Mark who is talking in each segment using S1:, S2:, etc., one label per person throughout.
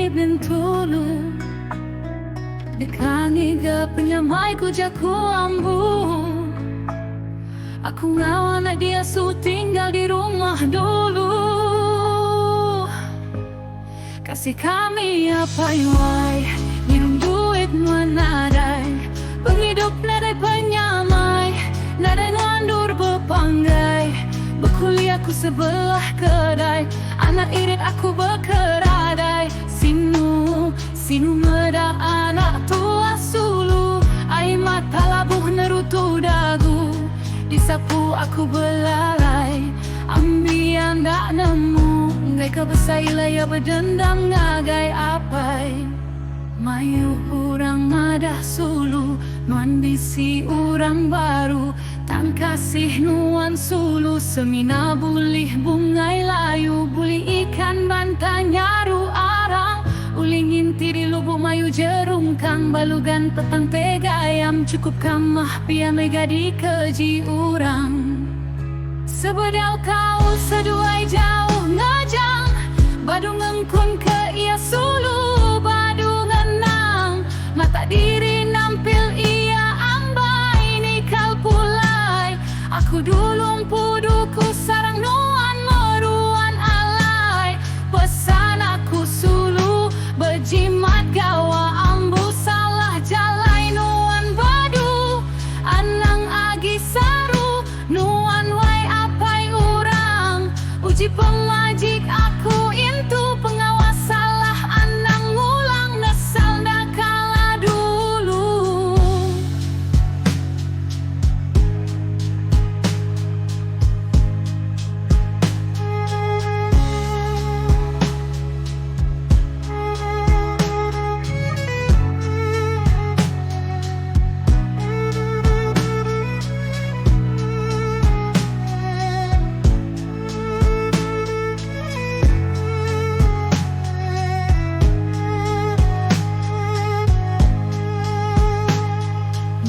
S1: bintulu Dekangi ke penyamai ku jaku ambu Aku ngawan dia su tinggal di rumah dulu Kasih kami apa yuai Minum duit nuanadai Penghidup nadai penyamai Nadai nuandur bepanggai Berkuliah ku sebelah kedai Anak irit aku berkeradai Sinu meda anak tua sulu Ai mata labuh nerutu dagu Disapu aku belalai Ambian tak nemu Ngai kebesaila ya berdendam ngagai apai Mayu urang madah sulu Nuan bisi urang baru Tang kasih nuan sulu Semina bulih bungai layu Buli ikan bantan nyaru arang Uling inti di lubuk mayu jerungkang Balugan petang tega ayam Cukup kamah pia mega di keji urang Sebedal kau seduai jauh ngajang Badu ngengkun ke ia sulu Badu ngenang Mata diri nampil ia ambai Nikal pulai Aku dulung puduku sarang nuan meruan alai Pesan aku sulu Berjimat gawa ambu salah jalai nuan badu Anang agi saru nuan wai apai urang Uji pemajik aku intu pengawas salah Anang ngulang nesal nakala dulu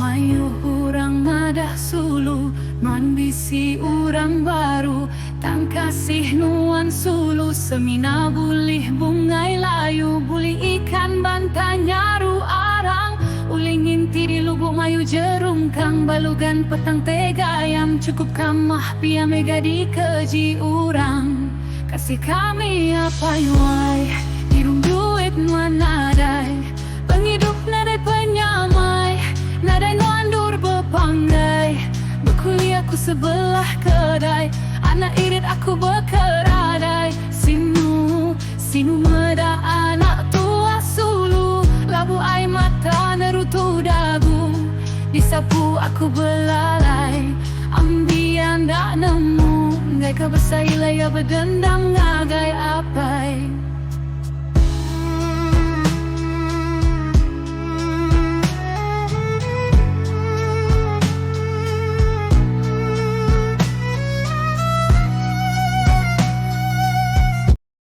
S1: Mayu urang madah sulu Nuan bisi urang baru Tang kasih nuan sulu Semina bulih bungai layu Buli ikan bantan nyaru arang Uling inti di lubuk mayu jerungkang Balugan petang tega ayam Cukup kamah pia mega di keji urang Kasih kami apa yuai Hirum duit nuan nadai Penghidup nadai penyamai Nadai nuandur bepanggai Berkuliah ku sebelah kedai Anak irit aku berkeradai Sinu meda anak tua sulu Labu ai mata nerutu dagu Disapu aku belalai Ambian tak nemu Ngai kebesaila ya berdendam ngagai apai